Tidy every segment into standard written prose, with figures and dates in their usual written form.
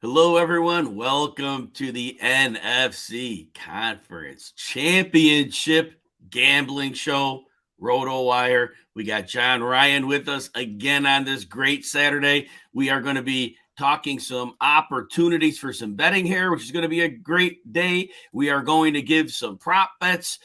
Hello, everyone. Welcome to the NFC Conference Championship Gambling Show, Rotowire. We got John Ryan with us again on this great Saturday. We are going to be talking some opportunities for some betting here, which is going to be a great day. We are going to give some prop bets.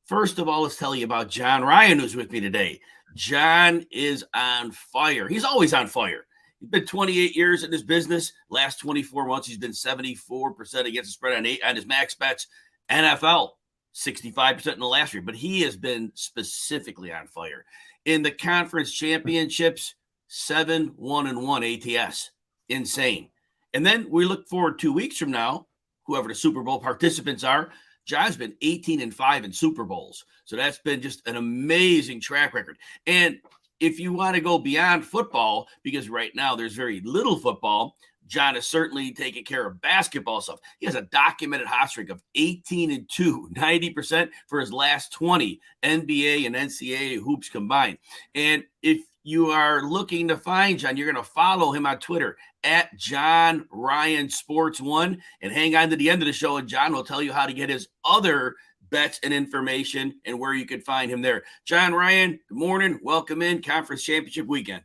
First of all, let's tell you about John Ryan, who's with me today. John is on fire. He's always on fire. He's been 28 years in this business. Last 24 months, he's been 74% against the spread on his max bets. NFL, 65% in the last year. But he has been specifically on fire. In the conference championships, 7-1-1 ATS. Insane. And then we look forward 2 weeks from now, whoever the Super Bowl participants are. John's been 18-5 in Super Bowls. So that's been just an amazing track record. And if you want to go beyond football, because right now there's very little football, John is certainly taking care of basketball stuff. He has a documented hot streak of 18-2, 90% for his last 20 NBA and NCAA hoops combined. And if you are looking to find John, you're going to follow him on Twitter at John Ryan Sports 1 and hang on to the end of the show, and John will tell you how to get his other bets and information and where you can find him there. John Ryan, good morning. Welcome in Conference Championship weekend.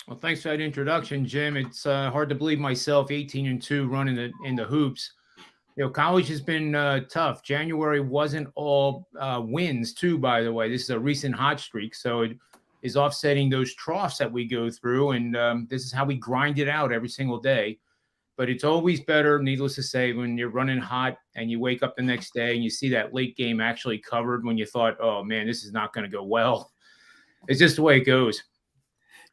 Well, thanks for that introduction, Jim. It's hard to believe myself, 18-2, running in the hoops. College has been tough. January wasn't all wins, too, by the way. This is a recent hot streak, so it is offsetting those troughs that we go through, and this is how we grind it out every single day. But it's always better, needless to say, when you're running hot and you wake up the next day and you see that late game actually covered when you thought, oh, man, this is not going to go well. It's just the way it goes.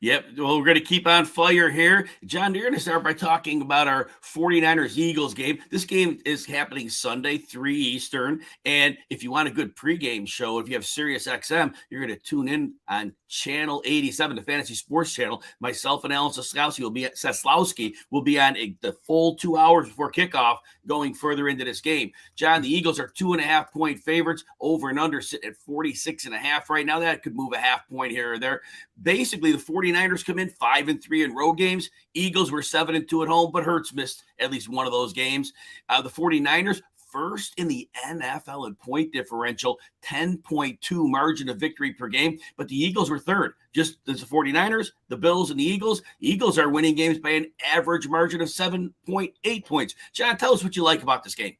Yep. Well, we're going to keep on fire here. John, you're going to start by talking about our 49ers-Eagles game. This game is happening Sunday, 3 Eastern. And if you want a good pregame show, if you have Sirius XM, you're going to tune in on Channel 87, the Fantasy Sports Channel. Myself and Alan Seslowski will be on the full 2 hours before kickoff going further into this game. John, the Eagles are 2.5-point favorites, over and under sitting at 46.5 right now. That could move a half point here or there. Basically, the 49ers come in 5-3 in road games. Eagles were 7-2 at home, but Hurts missed at least one of those games. The 49ers, first in the NFL in point differential, 10.2 margin of victory per game, but the Eagles were third. Just as the 49ers, the Bills, and the Eagles are winning games by an average margin of 7.8 points. John, tell us what you like about this game.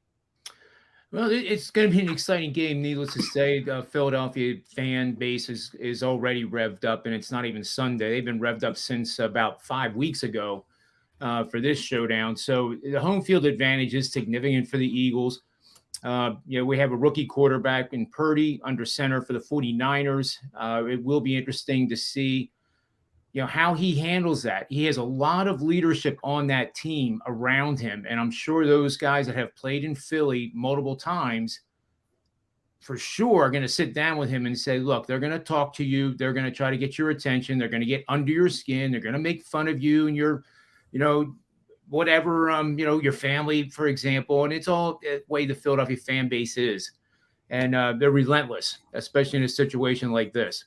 Well, it's going to be an exciting game, needless to say. The Philadelphia fan base is already revved up, and it's not even Sunday. They've been revved up since about 5 weeks ago for this showdown. So the home field advantage is significant for the Eagles. We have a rookie quarterback in Purdy under center for the 49ers. It will be interesting to see how he handles that. He has a lot of leadership on that team around him. And I'm sure those guys that have played in Philly multiple times for sure are going to sit down with him and say, look, they're going to talk to you. They're going to try to get your attention. They're going to get under your skin. They're going to make fun of you and your, whatever, your family, for example. And it's all the way the Philadelphia fan base is. And they're relentless, especially in a situation like this.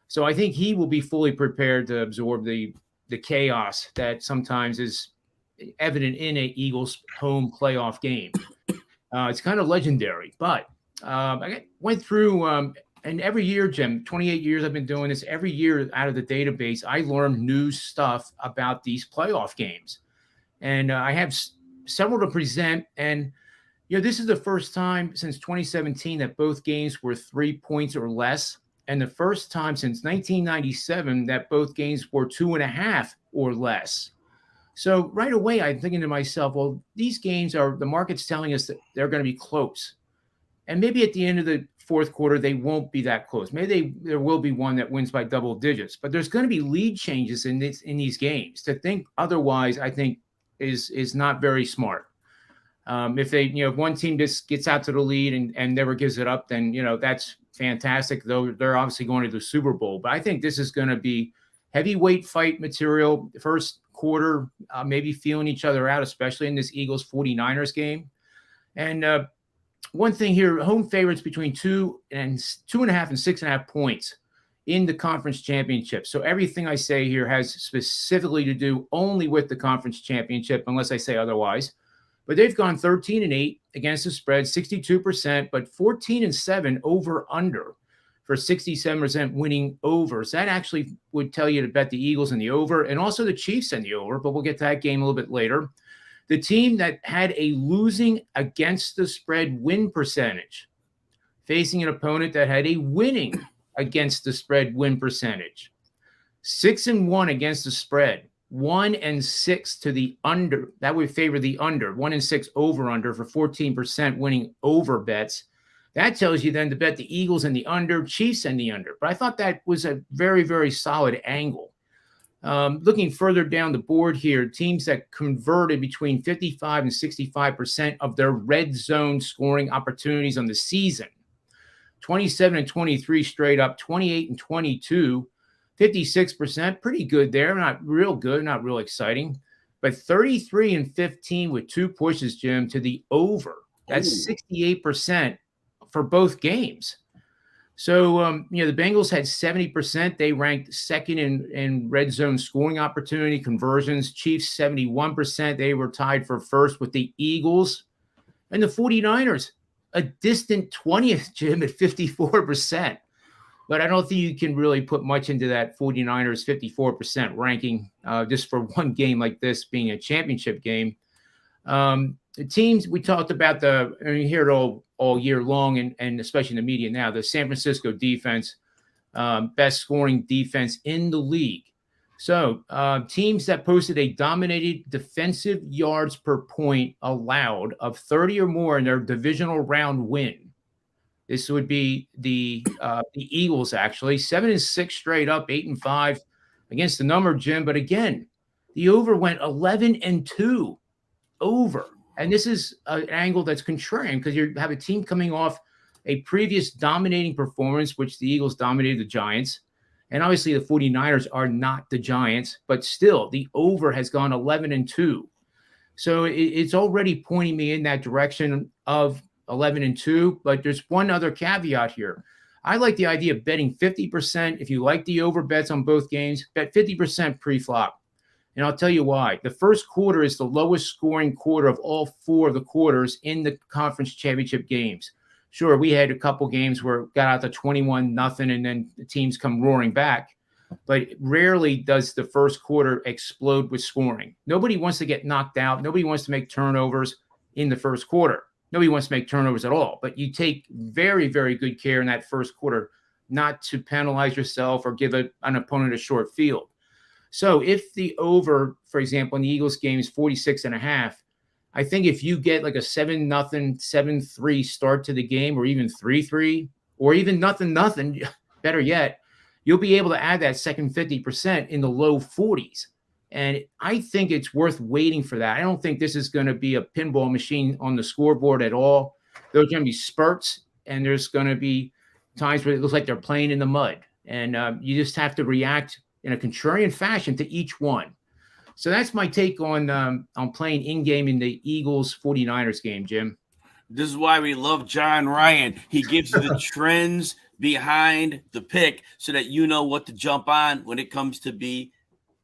So I think he will be fully prepared to absorb the chaos that sometimes is evident in an Eagles home playoff game. It's kind of legendary. But I went through, and every year, Jim, 28 years I've been doing this, every year out of the database, I learn new stuff about these playoff games. And I have several to present. And, this is the first time since 2017 that both games were 3 points or less. And the first time since 1997 that both games were 2.5 or less. So right away, I'm thinking to myself, well, these games the market's telling us that they're going to be close. And maybe at the end of the fourth quarter, they won't be that close. Maybe there will be one that wins by double digits. But there's going to be lead changes in these games. To think otherwise, I think, is not very smart. If one team just gets out to the lead and never gives it up, then, that's fantastic, though they're obviously going to the Super Bowl. But I think this is going to be heavyweight fight material. First quarter, maybe feeling each other out, especially in this Eagles 49ers game. And one thing here, home favorites between 2.5 and 6.5 points in the conference championship. So everything I say here has specifically to do only with the conference championship, unless I say otherwise. But they've gone 13-8 against the spread, 62%, but 14-7 over under for 67% winning over. So that actually would tell you to bet the Eagles in the over and also the Chiefs in the over, but we'll get to that game a little bit later. The team that had a losing against the spread win percentage facing an opponent that had a winning against the spread win percentage. 6-1 against the spread, 1-6 to the under. That would favor the under. 1-6 over under for 14% winning over bets. That tells you then to bet the Eagles and the under, Chiefs and the under. But I thought that was a very, very solid angle. Looking further down the board here, teams that converted between 55 and 65% of their red zone scoring opportunities on the season. 27-23 straight up, 28-22, 56%, pretty good there. Not real good, not real exciting. But 33-15 with 2 pushes, Jim, to the over. That's 68% for both games. So, the Bengals had 70%. They ranked second in red zone scoring opportunity conversions. Chiefs, 71%. They were tied for first with the Eagles. And the 49ers, a distant 20th, Jim, at 54%. But I don't think you can really put much into that 49ers 54% ranking just for one game like this being a championship game. The teams, we talked about you hear it all year long, and especially in the media now, the San Francisco defense, best scoring defense in the league. So teams that posted a dominated defensive yards per point allowed of 30 or more in their divisional round win. This would be the Eagles, actually. 7-6 straight up, 8-5 against the number, Jim. But again, the over went 11-2 over. And this is an angle that's contrarian because you have a team coming off a previous dominating performance, which the Eagles dominated the Giants. And obviously the 49ers are not the Giants, but still the over has gone 11-2. So it's already pointing me in that direction of 11-2. But there's one other caveat here. I like the idea of betting 50%. If you like the over bets on both games, bet 50% pre-flop. And I'll tell you why. The first quarter is the lowest scoring quarter of all 4 of the quarters in the conference championship games. Sure, we had a couple games where it got out to 21-0 and then the teams come roaring back. But rarely does the first quarter explode with scoring. Nobody wants to get knocked out. Nobody wants to make turnovers in the first quarter. Nobody wants to make turnovers at all. But you take very, very good care in that first quarter not to penalize yourself or give an opponent a short field. So if the over, for example, in the Eagles game is 46.5, I think if you get like a 7-0, 7-3 start to the game, or even 3-3, or even 0-0, better yet, you'll be able to add that second 50% in the low 40s. And I think it's worth waiting for that. I don't think this is going to be a pinball machine on the scoreboard at all. There's going to be spurts, and there's going to be times where it looks like they're playing in the mud. And you just have to react in a contrarian fashion to each one. So that's my take on playing in-game in the Eagles 49ers game, Jim. This is why we love John Ryan. He gives you the trends behind the pick so that you know what to jump on when it comes to be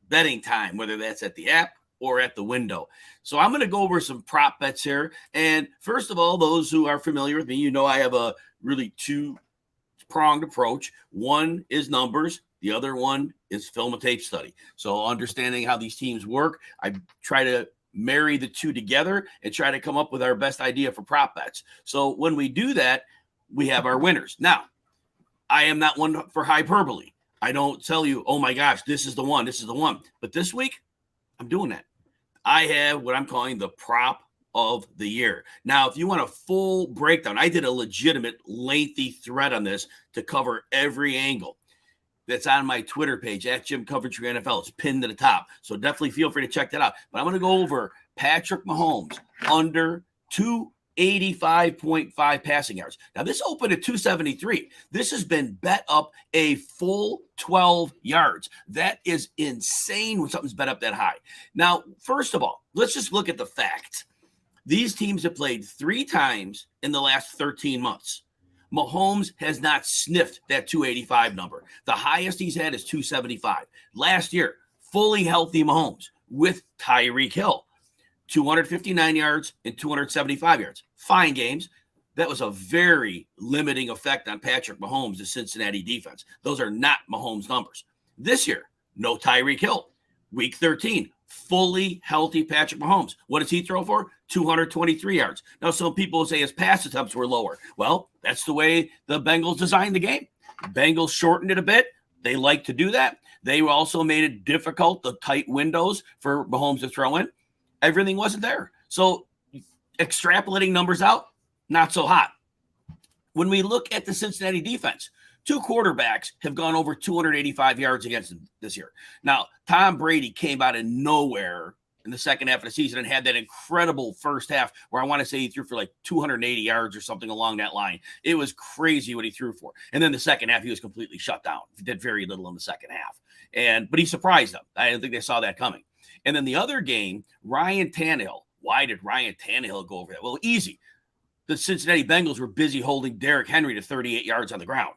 betting time, whether that's at the app or at the window. So I'm going to go over some prop bets here. And first of all, those who are familiar with me, you know I have a really 2-pronged approach. One is numbers. The other one is film and tape study. So understanding how these teams work, I try to marry the two together and try to come up with our best idea for prop bets. So when we do that, we have our winners. Now, I am not one for hyperbole. I don't tell you, oh my gosh, this is the one, this is the one. But this week, I'm doing that. I have what I'm calling the prop of the year. Now, if you want a full breakdown, I did a legitimate lengthy thread on this to cover every angle. That's on my Twitter page at Jim Coventry NFL. It's pinned to the top. So definitely feel free to check that out. But I'm going to go over Patrick Mahomes under 285.5 passing yards. Now, this opened at 273. This has been bet up a full 12 yards. That is insane when something's bet up that high. Now, first of all, let's just look at the facts. These teams have played 3 times in the last 13 months. Mahomes has not sniffed that 285 number. The highest he's had is 275. Last year, fully healthy Mahomes with Tyreek Hill, 259 yards and 275 yards. Fine games. That was a very limiting effect on Patrick Mahomes, the Cincinnati defense. Those are not Mahomes numbers. This year, no Tyreek Hill. Week 13, fully healthy Patrick Mahomes. What does he throw for? 223 yards. Now, some people say his pass attempts were lower. Well, that's the way the Bengals designed the game. Bengals shortened it a bit. They like to do that. They also made it difficult, the tight windows for Mahomes to throw in. Everything wasn't there. So extrapolating numbers out, not so hot. When we look at the Cincinnati defense, 2 quarterbacks have gone over 285 yards against them this year. Now, Tom Brady came out of nowhere in the second half of the season and had that incredible first half where I want to say he threw for like 280 yards or something along that line. It was crazy what he threw for. And then the second half, he was completely shut down. He did very little in the second half. But he surprised them. I didn't think they saw that coming. And then the other game, Ryan Tannehill. Why did Ryan Tannehill go over that? Well, easy. The Cincinnati Bengals were busy holding Derrick Henry to 38 yards on the ground.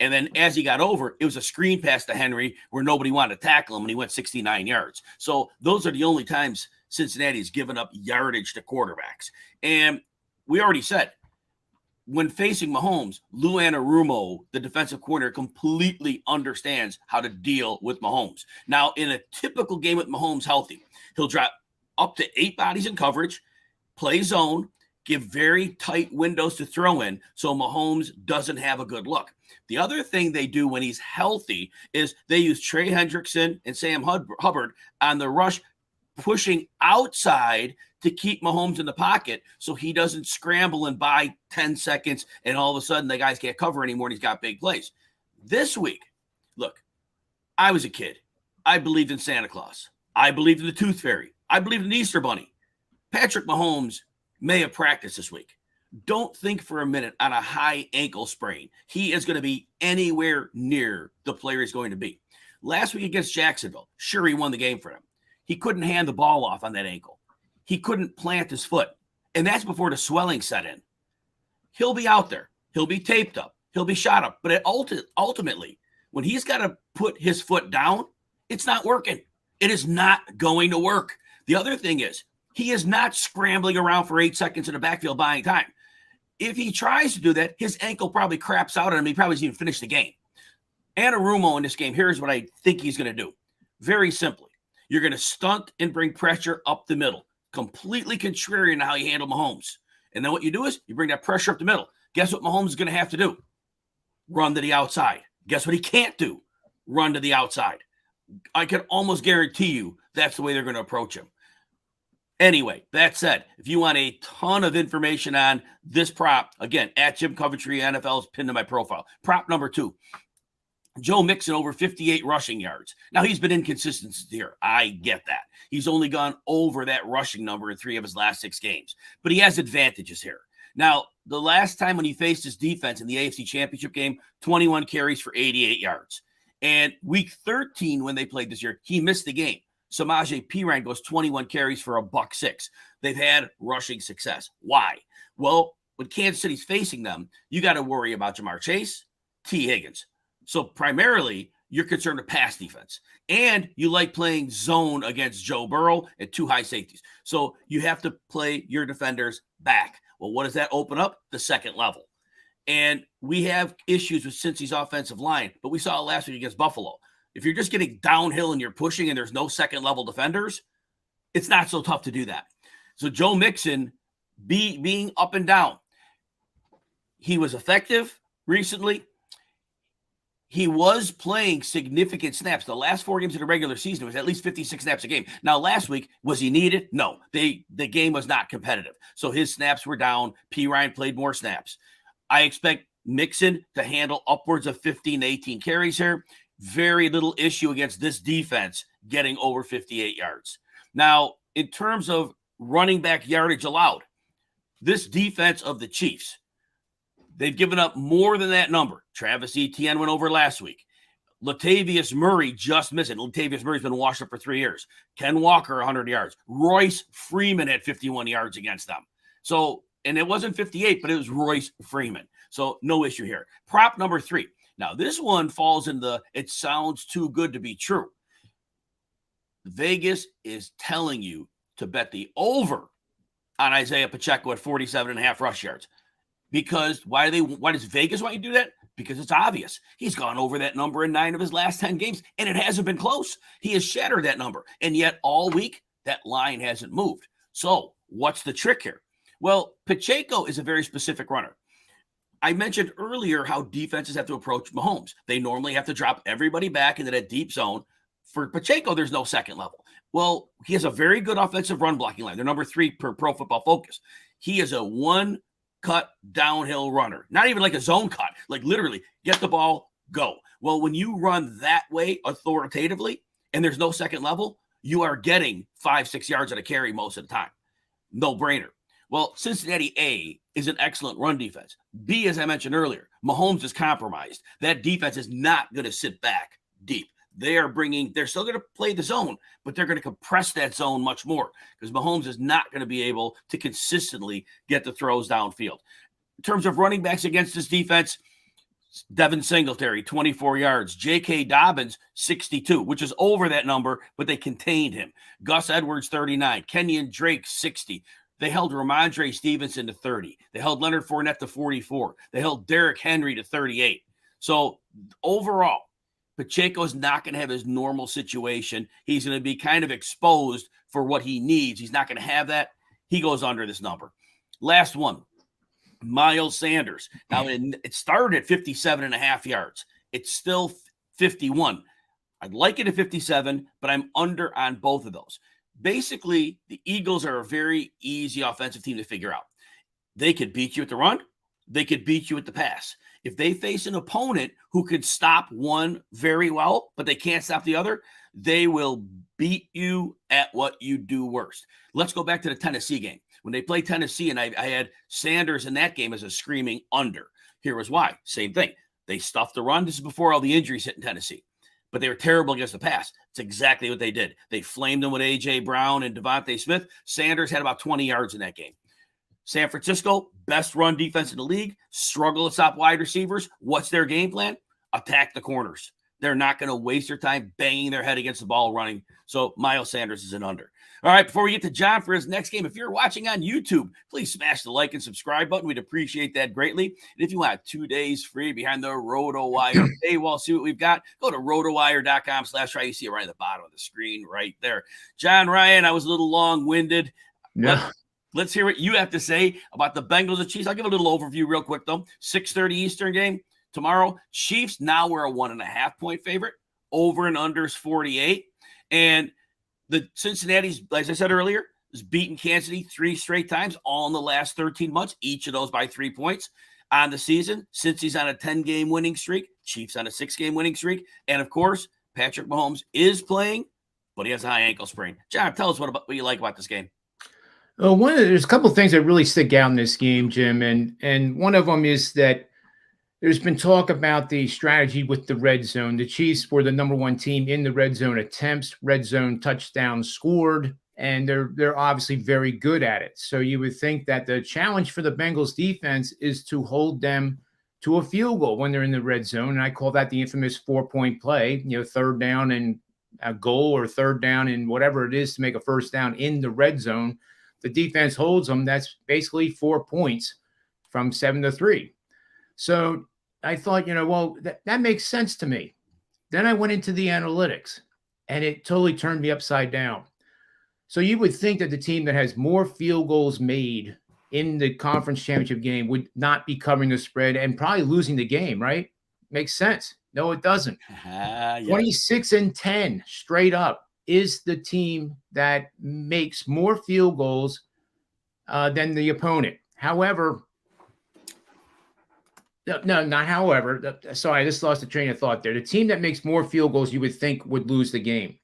And then as he got over, it was a screen pass to Henry where nobody wanted to tackle him, and he went 69 yards. So those are the only times Cincinnati has given up yardage to quarterbacks. And we already said, when facing Mahomes, Lou Anarumo, the defensive coordinator, completely understands how to deal with Mahomes. Now, in a typical game with Mahomes healthy, he'll drop up to 8 bodies in coverage, play zone, give very tight windows to throw in so Mahomes doesn't have a good look. The other thing they do when he's healthy is they use Trey Hendrickson and Sam Hubbard on the rush, pushing outside to keep Mahomes in the pocket so he doesn't scramble and buy 10 seconds and all of a sudden the guys can't cover anymore and he's got big plays. This week, look, I was a kid. I believed in Santa Claus. I believed in the Tooth Fairy. I believed in the Easter Bunny. Patrick Mahomes may have practiced this week. Don't think for a minute on a high ankle sprain. He is going to be anywhere near the player he's going to be. Last week against Jacksonville, sure, he won the game for them. He couldn't hand the ball off on that ankle. He couldn't plant his foot. And that's before the swelling set in. He'll be out there. He'll be taped up. He'll be shot up. But ultimately, when he's got to put his foot down, it's not working. It is not going to work. The other thing is, he is not scrambling around for 8 seconds in the backfield buying time. If he tries to do that, his ankle probably craps out on him. He probably doesn't even finish the game. Anarumo in this game, here's what I think he's going to do. Very simply, you're going to stunt and bring pressure up the middle, completely contrarian to how you handle Mahomes. And then what you do is you bring that pressure up the middle. Guess what Mahomes is going to have to do? Run to the outside. Guess what he can't do? Run to the outside. I can almost guarantee you that's the way they're going to approach him. Anyway, that said, if you want a ton of information on this prop, again, at Jim Coventry, NFL is pinned to my profile. Prop number 2, Joe Mixon over 58 rushing yards. Now, he's been inconsistent here. I get that. He's only gone over that rushing number in 3 of his last 6 games, but he has advantages here. Now, the last time when he faced his defense in the AFC Championship game, 21 carries for 88 yards. And week 13, when they played this year, he missed the game. Samaje Perine goes 21 carries for $106. They've had rushing success. Why? Well, when Kansas City's facing them, you got to worry about Jamar Chase, T. Higgins. So primarily, you're concerned with pass defense. And you like playing zone against Joe Burrow and 2 high safeties. So you have to play your defenders back. Well, what does that open up? The second level. And we have issues with Cincy's offensive line, but we saw it last week against Buffalo. If you're just getting downhill and you're pushing and there's no second level defenders, it's not so tough to do that. So Joe Mixon being up and down, he was effective recently. He was playing significant snaps. The last 4 games of the regular season was at least 56 snaps a game. Now, last week, was he needed? No. The game was not competitive. So his snaps were down. Perine played more snaps. I expect Mixon to handle upwards of 15 to 18 carries here. Very little issue against this defense getting over 58 yards. Now, in terms of running back yardage allowed, this defense of the Chiefs, they've given up more than that number. Travis Etienne went over last week. Latavius Murray just missed it. Latavius Murray's been washed up for 3 years. Ken Walker, 100 yards. Royce Freeman had 51 yards against them. So And it wasn't 58, but it was Royce Freeman. So no issue here. Prop number 3. Now, this one falls in the it sounds too good to be true. Vegas is telling you to bet the over on Isaiah Pacheco at 47.5 rush yards. Because why does Vegas want you to do that? Because it's obvious. He's gone over that number in 9 of his last 10 games, and it hasn't been close. He has shattered that number. And yet all week, that line hasn't moved. So what's the trick here? Well, Pacheco is a very specific runner. I mentioned earlier how defenses have to approach Mahomes. They normally have to drop everybody back into that deep zone. For Pacheco, there's no second level. Well, he has a very good offensive run blocking line. They're number 3 per Pro Football Focus. He is a one-cut downhill runner. Not even like a zone cut. Like literally, get the ball, go. Well, when you run that way authoritatively and there's no second level, you are getting 5-6 yards at a carry most of the time. No brainer. Well, Cincinnati A is an excellent run defense. B, as I mentioned earlier, Mahomes is compromised. That defense is not going to sit back deep. They're still going to play the zone, but they're going to compress that zone much more because Mahomes is not going to be able to consistently get the throws downfield. In terms of running backs against this defense, Devin Singletary, 24 yards. J.K. Dobbins, 62, which is over that number, but they contained him. Gus Edwards, 39. Kenyon Drake, 60. They held Ramondre Stevenson to 30. They held Leonard Fournette to 44. They held Derrick Henry to 38. So overall, Pacheco's not going to have his normal situation. He's going to be kind of exposed for what he needs. He's not going to have that. He goes under this number. Last one, Miles Sanders. Now, it started at 57.5 yards. It's still 51. I'd like it at 57, but I'm under on both of those. Basically, the Eagles are a very easy offensive team to figure out. They could beat you at the run. They could beat you at the pass. If they face an opponent who could stop one very well, but they can't stop the other, they will beat you at what you do worst. Let's go back to the Tennessee game. When they played Tennessee, and I had Sanders in that game as a screaming under. Here was why. Same thing. They stuffed the run. This is before all the injuries hit in Tennessee. But they were terrible against the pass. It's exactly what they did. They flamed them with A.J. Brown and Devontae Smith. Sanders had about 20 yards in that game. San Francisco, best run defense in the league, struggle to stop wide receivers. What's their game plan? Attack the corners. They're not going to waste their time banging their head against the ball running. So Miles Sanders is an under. All right, before we get to John for his next game, if you're watching on YouTube, please smash the like and subscribe button. We'd appreciate that greatly. And if you want 2 days free behind the Rotowire paywall, see what we've got, go to rotowire.com/try. You see it right at the bottom of the screen right there. John Ryan, I was a little long-winded. Yeah. Let's hear what you have to say about the Bengals and Chiefs. I'll give a little overview real quick, though. 6:30 Eastern game tomorrow. Chiefs now we're a 1.5-point favorite. Over and under is 48. And the Cincinnati's, as I said earlier, has beaten Kansas City 3 straight times, all in the last 13 months, each of those by 3 points on the season. Since he's on a 10-game winning streak, Chiefs on a 6-game winning streak. And, of course, Patrick Mahomes is playing, but he has a high ankle sprain. John, tell us what you like about this game. There's a couple of things that really stick out in this game, Jim, and one of them is that there's been talk about the strategy with the red zone. The Chiefs were the number 1 team in the red zone attempts, red zone touchdowns scored, and they're obviously very good at it. So you would think that the challenge for the Bengals defense is to hold them to a field goal when they're in the red zone, and I call that the infamous 4-point play. Third down and a goal, or third down and whatever it is to make a first down in the red zone. The defense holds them. That's basically 4 points from 7-3. So I thought, that makes sense to me. Then I went into the analytics, and it totally turned me upside down. So you would think that the team that has more field goals made in the conference championship game would not be covering the spread and probably losing the game, right? Makes sense. No, it doesn't. Yeah. 26-10 straight up is the team that makes more field goals than the opponent. However, no, not however. Sorry, I just lost the train of thought there. The team that makes more field goals, you would think, would lose the game.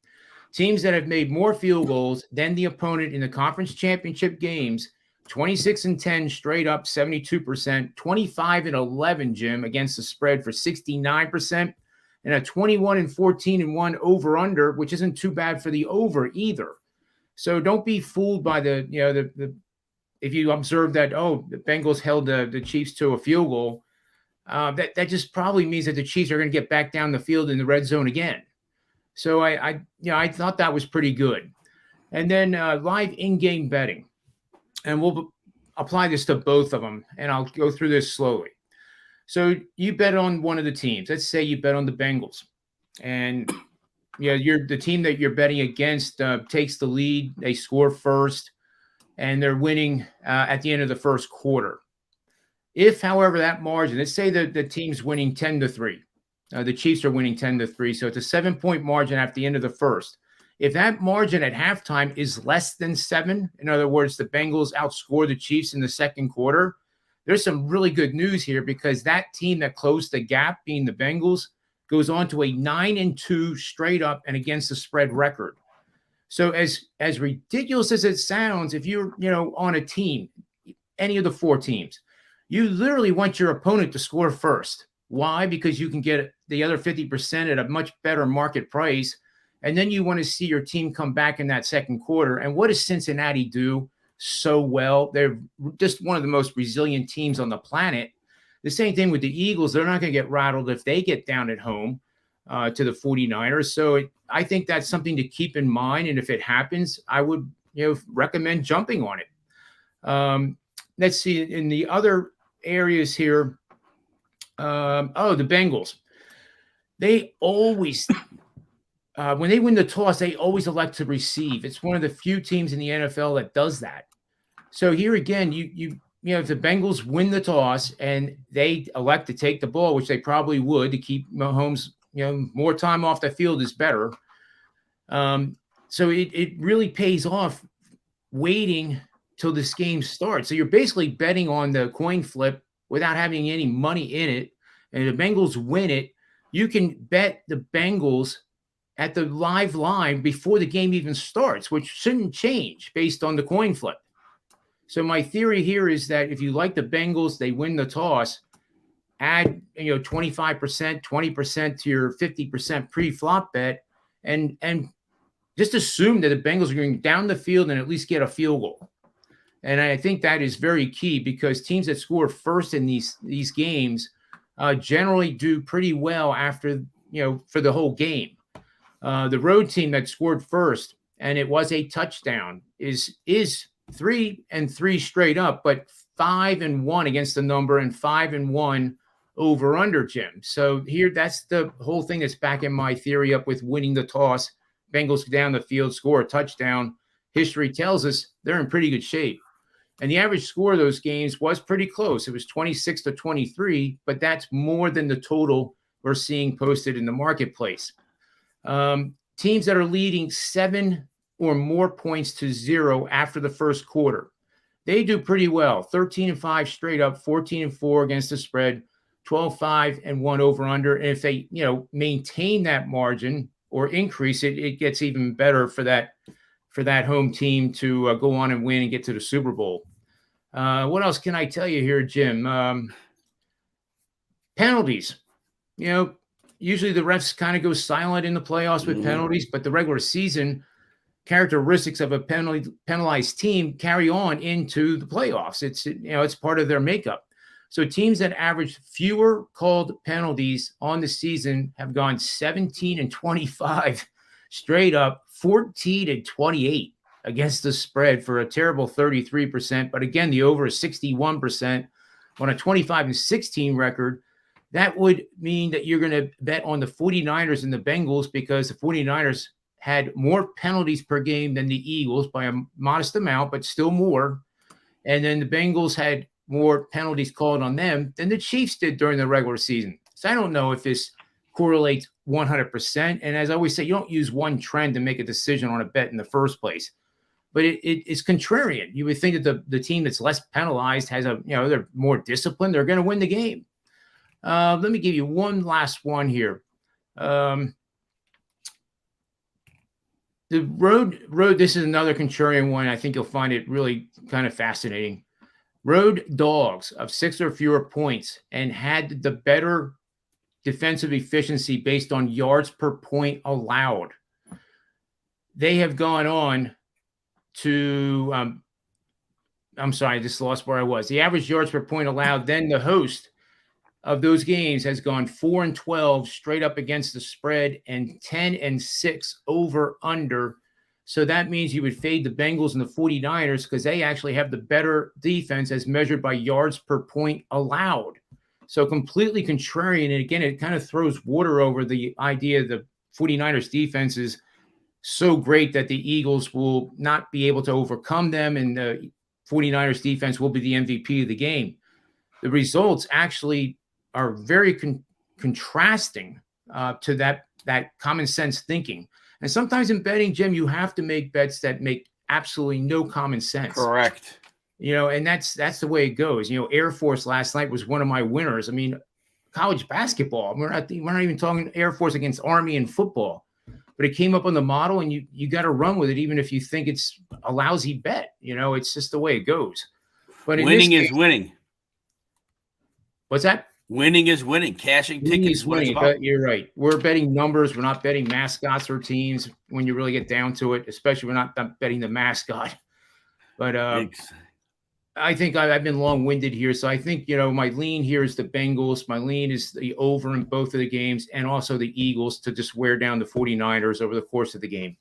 Teams that have made more field goals than the opponent in the conference championship games, 26-10 straight up, 72%, 25-11, Jim, against the spread for 69%, and a 21-14-1 over under, which isn't too bad for the over either. So don't be fooled by the if you observe that, the Bengals held the Chiefs to a field goal, that just probably means that the Chiefs are going to get back down the field in the red zone again. So I thought that was pretty good. And then live in-game betting, and we'll apply this to both of them, and I'll go through this slowly. So you bet on one of the teams. Let's say you bet on the Bengals, and the team that you're betting against takes the lead. They score first, and they're winning at the end of the first quarter. If, however, that margin, let's say that the team's winning 10-3, the Chiefs are winning 10-3, so it's a 7-point margin at the end of the first. If that margin at halftime is less than 7, in other words, the Bengals outscore the Chiefs in the second quarter, there's some really good news here, because that team that closed the gap, being the Bengals, goes on to a 9-2 straight up and against the spread record. So as ridiculous as it sounds, if you're on a team, any of the 4 teams, you literally want your opponent to score first. Why? Because you can get the other 50% at a much better market price. And then you want to see your team come back in that second quarter. And what does Cincinnati do so well? They're just one of the most resilient teams on the planet. The same thing with the Eagles. They're not going to get rattled if they get down at home to the 49ers. So I think that's something to keep in mind. And if it happens, I would recommend jumping on it. Let's see, in the other areas here. The Bengals. They always, when they win the toss, they always elect to receive. It's one of the few teams in the NFL that does that. So here again, if the Bengals win the toss and they elect to take the ball, which they probably would to keep Mahomes, more time off the field is better. So it really pays off waiting till this game starts. So you're basically betting on the coin flip without having any money in it. And if the Bengals win it, you can bet the Bengals at the live line before the game even starts, which shouldn't change based on the coin flip. So my theory here is that if you like the Bengals, they win the toss, add 25%, 20% to your 50% pre-flop bet, and just assume that the Bengals are going down the field and at least get a field goal. And I think that is very key, because teams that score first in these games generally do pretty well after, for the whole game. The road team that scored first, and it was a touchdown, is 3-3 straight up, but 5-1 against the number and 5-1 over under, Jim. So here, that's the whole thing that's backing my theory up with winning the toss. Bengals down the field, score a touchdown. History tells us they're in pretty good shape. And the average score of those games was pretty close. It was 26-23, but that's more than the total we're seeing posted in the marketplace. Teams that are leading 7 or more points to 0 after the first quarter, they do pretty well. 13-5 straight up, 14-4 against the spread, 12-5-1 over under. And if they, maintain that margin or increase it, it gets even better for that home team to go on and win and get to the Super Bowl. What else can I tell you here, Jim? Penalties. Usually the refs kind of go silent in the playoffs with penalties, but the regular season characteristics of a penalized team carry on into the playoffs. It's part of their makeup. So teams that average fewer called penalties on the season have gone 17-25 straight up, 14-28 against the spread for a terrible 33%. But again, the over is 61% on a 25-16 record. That would mean that you're going to bet on the 49ers and the Bengals, because the 49ers had more penalties per game than the Eagles by a modest amount, but still more. And then the Bengals had more penalties called on them than the Chiefs did during the regular season. So I don't know if this correlates 100%. And as I always say, you don't use one trend to make a decision on a bet in the first place. But it's contrarian. You would think that the team that's less penalized has they're more disciplined. They're going to win the game. Let me give you one last one here. The road, this is another contrarian one. I think you'll find it really kind of fascinating. Road dogs of 6 or fewer points and had the better defensive efficiency based on yards per point allowed. They have gone on to I'm sorry, I just lost where I was. The average yards per point allowed, then the host of those games has gone 4-12 straight up against the spread and 10-6 over under. So that means you would fade the Bengals and the 49ers because they actually have the better defense as measured by yards per point allowed. So completely contrarian. And again, it kind of throws water over the idea the 49ers defense is so great that the Eagles will not be able to overcome them, and the 49ers defense will be the MVP of the game. The results actually are very contrasting to that common sense thinking. And sometimes in betting, Jim, you have to make bets that make absolutely no common sense. Correct. And that's the way it goes. Air Force last night was one of my winners. I mean, college basketball. We're not even talking Air Force against Army in football. But it came up on the model, and you got to run with it, even if you think it's a lousy bet. It's just the way it goes. But winning is winning. What's that? Winning is winning. Cashing tickets is winning. But you're right. We're betting numbers. We're not betting mascots or teams when you really get down to it. Especially, we're not betting the mascot. But I think I've been long-winded here. So I think, my lean here is the Bengals. My lean is the over in both of the games, and also the Eagles to just wear down the 49ers over the course of the game.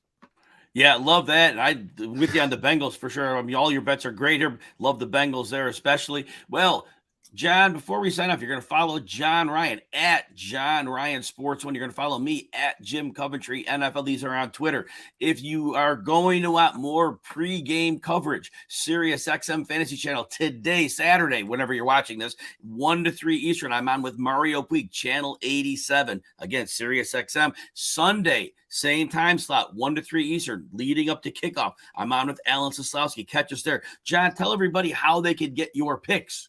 Yeah, love that. I'm with you on the Bengals for sure. I mean, all your bets are great here. Love the Bengals there especially. Well, John, before we sign off, you're going to follow John Ryan at John Ryan Sports 1. You're going to follow me at Jim Coventry NFL. These are on Twitter. If you are going to want more pregame coverage, Sirius XM Fantasy Channel today, Saturday, whenever you're watching this, 1 to 3 Eastern. I'm on with Mario Puig, Channel 87. Again, Sirius XM. Sunday, same time slot, 1 to 3 Eastern, leading up to kickoff. I'm on with Alan Soslowski. Catch us there. John, tell everybody how they could get your picks.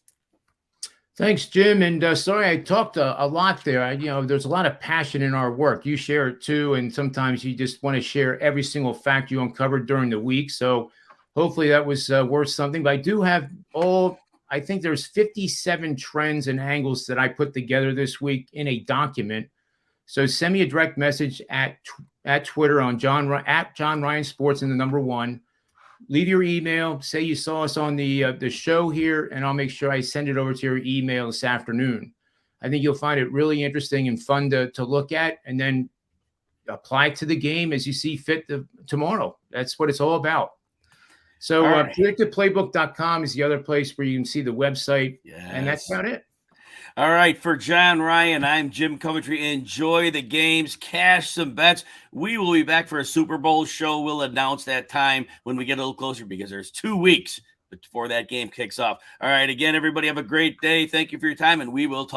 Thanks, Jim. And sorry, I talked a lot there. There's a lot of passion in our work. You share it too. And sometimes you just want to share every single fact you uncovered during the week. So hopefully that was worth something. But I do have I think there's 57 trends and angles that I put together this week in a document. So send me a direct message at Twitter on at John Ryan Sports and the number 1. Leave your email, say you saw us on the show here, and I'll make sure I send it over to your email this afternoon. I think you'll find it really interesting and fun to look at, and then apply it to the game as you see fit tomorrow. That's what it's all about. So predictiveplaybook.com is the other place where you can see the website, and that's about it. All right, for John Ryan, I'm Jim Coventry. Enjoy the games, cash some bets. We will be back for a Super Bowl show. We'll announce that time when we get a little closer because there's 2 weeks before that game kicks off. All right, again, everybody have a great day. Thank you for your time, and we will talk.